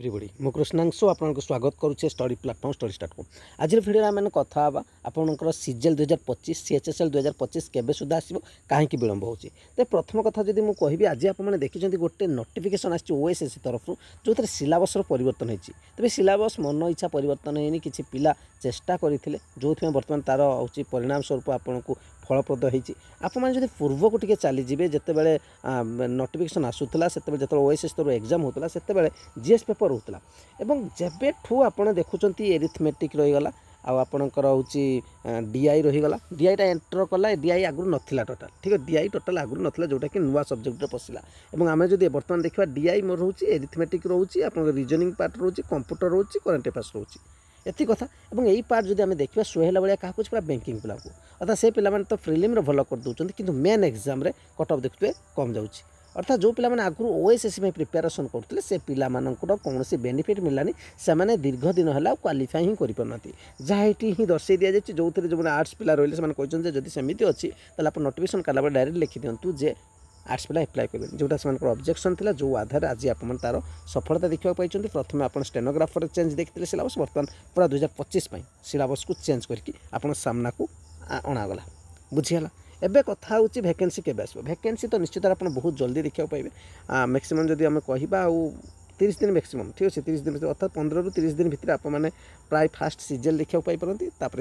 Everybody मु कृष्णांशु आपको स्वागत करुचे स्टडी प्लाटफॉर्म स्टडी स्टार्ट को आज भिडियो आम कथा आपंकर सीजेल 2025 सीएचएसएल 2025 केबे सुधा आसो कहीं विलंब होची। तो प्रथम कथा जब मुझे कहि आज आपने देखिए गोटे नोटिफिकेशन आसी ओएसएससी तरफ जो थे सिलेबस परिवर्तन होती तेज सिलेबस मन इच्छा परिवर्तन होनी किसी पिला चेष्टा करते जो बर्तमान तार हूँ परिणाम स्वरूप आपन को फलप्रद होती आपने पूर्व को टी चलीजे जिते नोटिफिकेशन आसूला से जो ओएसएस तरह एग्जाम होता से जीएस पेपर होता एवं जेबेठू आपड़ देखुं एरिथमेटिक रहीगला आपणकर हूँ डीआई रहीगला डीआईटा एंटर कला डीआई आगु नाला टोटाल ठीक है डीआई टोटाल आगु नाला जोटा कि नुआ सब्जेक्ट पशिला और आम जो बर्तमान देखा डीआई मोर रोचे एरिथमेटिक रोचे आप रिजनिंग पार्ट रोचे कंप्यूटर रोचे करेन्ट अफेयर्स रोचे एति कथा और यही पार्ट जब आम देखा सुहेला भाया क्या पूरा बैंकिंग पिला को अर्थात से पे तो प्रिलिम भल कर दूसरी कि मेन एग्जाम कट ऑफ देखते कम जाऊँगी अर्थात जो पिला आगु ओएसएससी में प्रिपेरेसन करते से पिला कौन बेनिफिट मिलानी से दीर्घ दिन है क्वालिफाई ही करना जहाँ ही दर्शाई दि जाए जो जो आर्ट्स पिला रही है कहते जब सेमती अच्छी आप नोटिफिकेशन कला डायरेक्ट लिखि दिंतु जे आर्ट्स पिला एप्लाय करेंगे जोटा से ऑब्जेक्शन था जो आधार आज आप तार सफलता देखा पाई प्रथम आप स्टेनोग्राफर चेंज देखते सिलेबस बर्तमान पूरा 2025 सिलेबस को चेंज करके आप सामना को अणागला बुझीगला। एबे कथा हूँ वैकेंसी केबे आसो वैकेंसी तो निश्चित आप बहुत जल्दी देखा पाइबे मैक्सिमम जदि आम कह 30 दिन मैक्सिमम ठीक अच्छे 30 दिन अर्थात 15 ରୁ 30 दिन भितर आप प्राय फास्ट सीजेल देखा पाई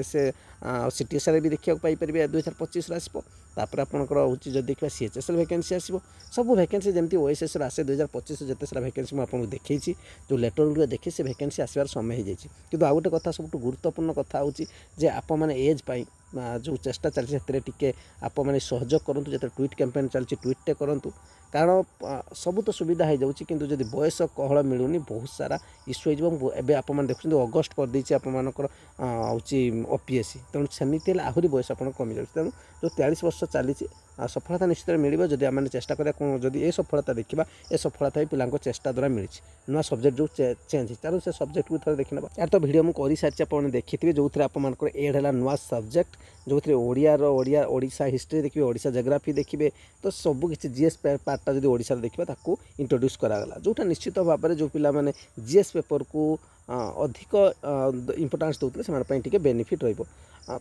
से सीटीएसआर भी देखा पाई 2025 आसो आपंकर हूँ जो देखा सीएचएसएल वैकेंसी आसो सब वैकेंसी जमी ओएसएस आसे 2025 जिते सारा वैकेंसी मुझे देखी जो लेटर गुड़ा देखी से वैकेंसी आसबार समय हो जाए कि आउ गोटे कथा सब गुरुत्वपूर्ण कथा हूँ आप एज पाई जो चेष्टा चलती टे आप सहयोग करूँ जो ट्वीट कैंपेन चलती ट्वीटे करूँ कारण सब तो सुविधा हो जाऊँगी किंतु जब बयस कहल मिलूनी बहुत सारा इश्यू हो आप देखते अगस्ट कर देती आपर हूँ ओपीएससी तेणु सेमती आहरी बयस आप कमी जाऊँगी तेणु जो 43 वर्ष चली सफलता निश्चित मिल जब आम चेष्टा करें कौन जब ये सफलता देखा ये सफलता भी पिला चेष्टा द्वारा मिली नुआ सब्जेक्ट जो चेंज हो से सब्जेक्ट को थोड़ा देखना यार तो वीडियो मुझे कर सारी आप देखिए जो आप एड है नुआ सब्जेक्ट जो थे ओडिशा हिस्ट्री देखिए ओडिशा जियोग्राफी देखिए तो सबकि जीएस पार्टा जब ओडिशा देखा ताको इंट्रोड्यूस करागला जोटा निश्चित भाव में जो पिला जीएस पेपर को अधिक इंपोर्टान्स दूसरे से बेनिफिट रही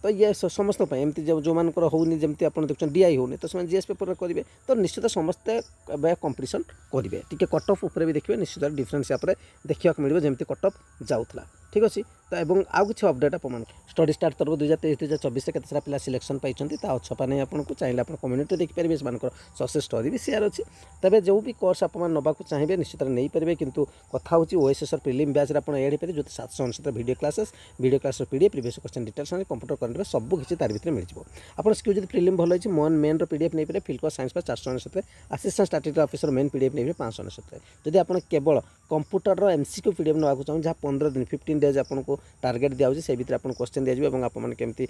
तो ये समस्त एमती जो मानकर होनी जमी आप देखते डीआई होनी तो से जीएस पेपर करेंगे तो निश्चित समस्ते कंपटीशन करेंगे टी कट ऑफ उपर भी देखिए निश्चित डिफरेन्स यहाँ देखा मिले जमी कट ऑफ जाऊला ठीक अच्छे तो एवं आउ कि अपडेट आप स्टडी स्टार्ट तरफ 2023-2024 के सारा पिला सिलेक्शन पाई छपा नहीं आपको चाहिए आप कम्युनिटी देखिपारे से सक्सेस स्टोरी भी शेयर अच्छी तेज जो भी कोर्स आप नाक चाहिए निश्चित नहीं पारे किंतु कथा हूँ ओएसएस प्रिलिम बैच आप ऐड पारे जो 769 video class PDF previous question details computer करेंगे सब किसी तार भर मिल आप स्क्यू जो प्रिलिम भल होती मेन पीडीएफ नहीं पारे field science 469 assistant statistical officer main PDF नहीं 569 जब आप केवल कंप्यूटर एमसीक्यू पीडीएफ नाक चाहिए जहाँ 15 दिन 15 डेज आपको टार्गेट दिया से भीतर आपको क्वेश्चन दिया और आपने केमती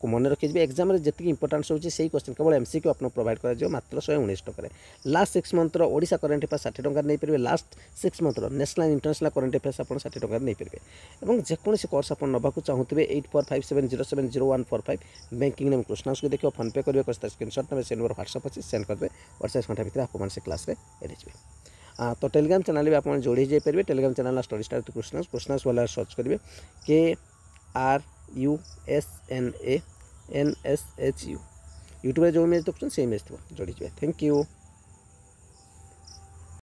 मन रखिए एग्जाम में जी इंपोर्टान्स होती है क्वेश्चन केवल एमसीक्यू आपको प्रोवाइड कर मात्र 119 टकर last 6 month Odisha current affairs 60 टकर नहीं पारे last 6 month national international current affairs आप 60 टकर नहीं पारे और जेकोसी कोर्स आप नाक चाहूे 8457070145 बैंकिंग नेम कृष्णांश को देखिए फोन पे करेंगे स्क्रीनशॉट नंबर से नंबर व्हाट्सएप अच्छे सेंड करेंगे 48 घंटा भर आप क्लास में एडिजे तो टेलीग्राम चैनल भी आप जोड़ी जाइए Telegram channel study start Krishnansh वाला सर्च करेंगे KRUSNANSHU यूट्यूब जो इमेज देखते से इमेज थो जोड़ी जाए। Thank you.